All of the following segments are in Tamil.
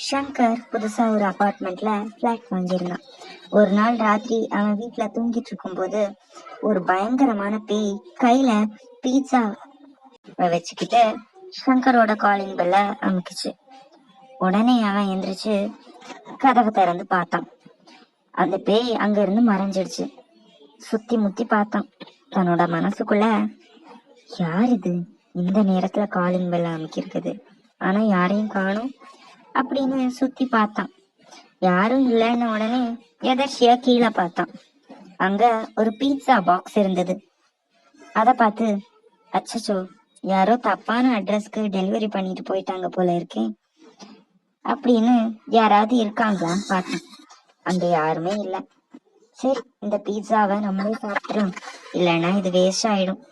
ஷங்கர் புதுசா ஒரு அபார்ட்மெண்ட்ல பிளாட் வாங்கியிருந்தான். ஒரு நாள் ராத்திரி அவன் வீட்டுல தூங்கிட்டு இருக்கும்போது ஒரு பயங்கரமான பேய் கையில பீட்சா வச்சுக்கிட்டு ஷங்கரோட காலிங் பெல்ல அமுக்குச்சு. உடனே அவன் எந்திரிச்சு கதவை திறந்து பார்த்தான். அந்த பேய் அங்க இருந்து மறைஞ்சிடுச்சு. சுத்தி முத்தி பார்த்தான். தன்னோட மனசுக்குள்ள, யார் இது இந்த நேரத்துல காலிங் பெல்ல அமுக்கிருக்குது, ஆனா யாரையும் காணும் அப்படின்னு சுத்தி பார்த்தான். யாரும் இல்லைன்னு உடனே எதர்ச்சியா கீழே பார்த்தான். அங்க ஒரு பீட்சா பாக்ஸ் இருந்தது. அத பார்த்து, அச்சச்சோ, யாரோ தப்பான அட்ரஸ்க்கு டெலிவரி பண்ணிட்டு போயிட்டாங்க போல இருக்கேன் அப்படின்னு யாராவது இருக்காங்களான்னு பார்த்தேன். அங்க யாருமே இல்லை. சரி, இந்த பீட்சாவை நம்மளே சாப்பிட்டுறோம், இல்லைன்னா இது வேஸ்ட் ஆயிடும்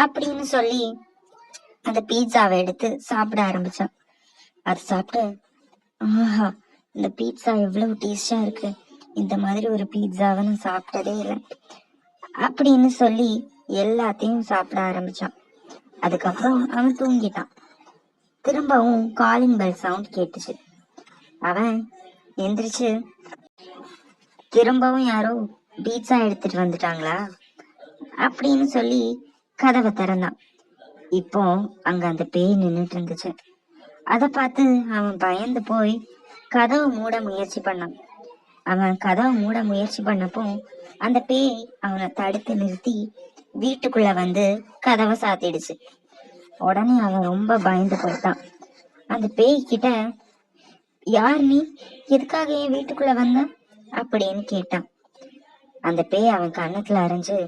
அப்படின்னு சொல்லி அந்த பீட்சாவை எடுத்து சாப்பிட ஆரம்பிச்சான். அது சாப்பிட்டு, ஆஹா, இந்த பீட்சா எவ்வளவு டேஸ்டா இருக்கு, இந்த மாதிரி ஒரு பீட்சாவை நான் சாப்பிட்டதே இல்லை அப்படின்னு சொல்லி எல்லாத்தையும் சாப்பிட ஆரம்பிச்சான். அதுக்கப்புறம் அவன் தூங்கிட்டான். திரும்பவும் காலிங் பெல் சவுண்ட் கேட்டுச்சு. அவன் எந்திரிச்சு திரும்பவும் யாரோ பீட்சா எடுத்துட்டு வந்துட்டாங்களா அப்படின்னு சொல்லி கதவை திறந்தான். இப்போ அங்க அந்த பேய் நின்றுட்டு இருந்துச்சு. அதை பார்த்து அவன் பயந்து போய் கதவை மூட முயற்சி பண்ணான். அவன் கதவை மூட முயற்சி பண்ணப்போ அந்த பேய் அவனை தடுத்து நிறுத்தி வீட்டுக்குள்ள வந்து கதவை சாத்திடுச்சு. உடனே அவன் ரொம்ப பயந்து போயிட்டான். அந்த பேய் கிட்ட, யார் நீ, எதுக்காக என் வீட்டுக்குள்ள வந்த அப்படின்னு கேட்டான். அந்த பேய் அவன் கண்ணத்துல அரைஞ்சு,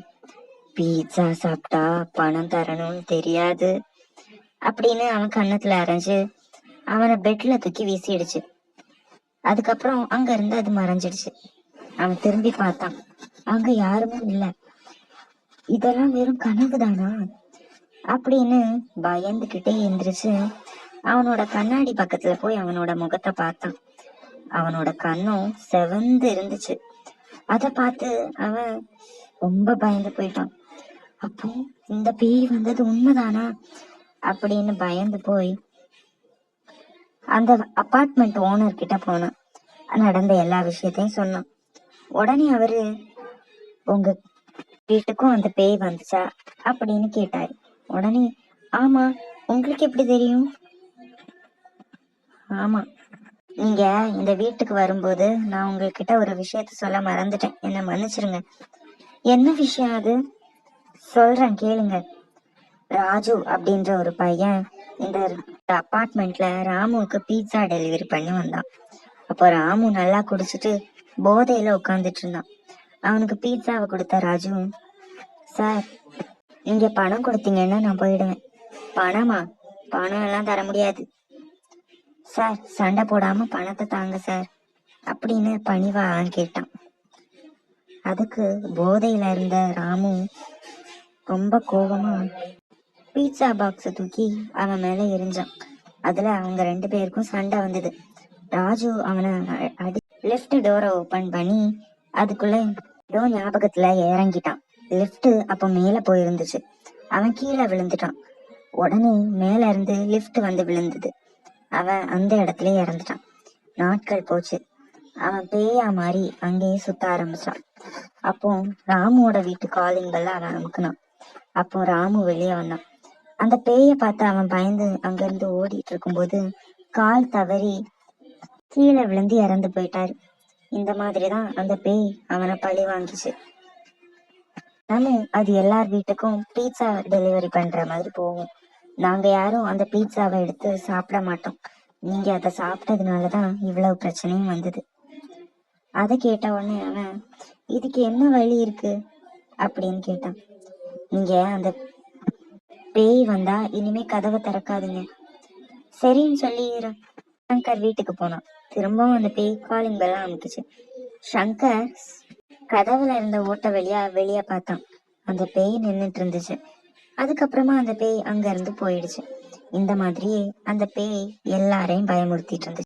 பீட்சா சாப்பிட்டா பணம் தரணும்னு தெரியாது அப்படின்னு அவன் கண்ணத்துல அரைஞ்சு அவனை பெட்ல தூக்கி வீசிடுச்சு. அதுக்கப்புறம் அங்க இருந்து அது மறைஞ்சிடுச்சு. அவன் திரும்பி பார்த்தான். அங்க யாருமே இல்லை. இதெல்லாம் வெறும் கனவு தானா அப்படின்னு பயந்துகிட்டே எந்திரிச்சு அவனோட கண்ணாடி பக்கத்துல போய் அவனோட முகத்தை பார்த்தான். அவனோட கண்ணும் செவந்து இருந்துச்சு. அத பார்த்து அவன் ரொம்ப பயந்து போயிட்டான். அப்போ இந்த பேய் வந்தது உண்மைதானா அப்படின்னு பயந்து போய் அந்த அபார்ட்மெண்ட் ஓனர் கிட்ட போனான். நடந்த எல்லா விஷயத்தையும் சொன்னான். உடனே அவரு, உங்க வீட்டுக்கும் அந்த பேய் வந்துச்சா அப்படின்னு கேட்டாரு. உடனே, ஆமா, உங்களுக்கு எப்படி தெரியும்? ஆமா, நீங்க இந்த வீட்டுக்கு வரும்போது நான் உங்ககிட்ட ஒரு விஷயத்த சொல்ல மறந்துட்டேன், என்ன மன்னிச்சிருங்க. என்ன விஷயம் அது? சொல்றேன் கேளுங்க. ராஜு அப்படின்ற ஒரு பையன் இந்த அபார்ட்மெண்ட்ல ராமுவுக்கு பீட்சா டெலிவரி பண்ணி வந்தான். அப்போ ராமு நல்லா குடிச்சிட்டு போதையில உட்காந்துட்டு இருந்தான். அவனுக்கு பீட்சாவை கொடுத்த ராஜு, சார், நீங்க பணம் கொடுத்தீங்கன்னா நான் போயிடுவேன். பணமா? பணம் எல்லாம் தர முடியாது சார், சண்டை போடாம பணத்தை தாங்க சார் அப்படின்னு பணிவா அவன் கேட்டான். அதுக்கு போதையில இருந்த ராமு ரொம்ப கோபமா பீட்சா பாக்ஸ தூக்கி அவன் மேல எரிஞ்சான். அதுல அவங்க 2 பேருக்கும் சண்டை வந்தது. ராஜு அவனை அடி லிஃப்ட் டோரை ஓபன் பண்ணி அதுக்குள்ள ஏதோ ஞாபகத்துல இறங்கிட்டான். லிஃப்ட் அப்ப மேல போயிருந்துச்சு. அவன் கீழே விழுந்துட்டான். உடனே மேல இருந்து லிஃப்ட் வந்து விழுந்தது. அவன் அந்த இடத்துல இறந்துட்டான். நாட்கள் போச்சு. அவன் பேயா மாறி அங்கேயே சுத்த ஆரம்பிச்சான். அப்போ ராமுவோட வீட்டு காலிங் பெல்ல அவன் அமுக்குனான். அப்போ ராமு வெளியே வந்தான். அந்த பேயை பார்த்து அவன் பயந்து அங்கிருந்து ஓடிட்டு இருக்கும்போது கால் தவறி கீழே விழுந்து இறந்து போயிட்டாரு. இந்த மாதிரிதான் அந்த பேய் அவனை பழி வாங்கிச்சு. அது எல்லார் வீட்டுக்கும் பீட்சா டெலிவரி பண்ற மாதிரி போகும். நாங்க யாரும் அந்த பீட்சாவை எடுத்து சாப்பிட மாட்டோம். நீங்க அதை சாப்பிட்டதுனாலதான் இவ்வளவு பிரச்சனையும் வந்தது. அதை கேட்ட உடனே அவன், இதுக்கு என்ன வழி இருக்கு அப்படின்னு கேட்டான். நீங்க அந்த பேய் வந்தா இனிமே கதவை திறக்காதீங்க. சரின்னு சொல்லி சங்கர் வீட்டுக்கு போனான். திரும்பவும் அந்த பேய் காலிங் பெல்ல அமுக்குச்சு. சங்கர் கதவுல இருந்த ஓட்ட வழியா வெளியே பார்த்தான். அந்த பேய் நின்றுட்டு இருந்துச்சு. அதுக்கப்புறமா அந்த பேய் அங்க இருந்து போயிடுச்சு. இந்த மாதிரியே அந்த பேய் எல்லாரையும் பயமுறுத்திட்டு இருந்துச்சு.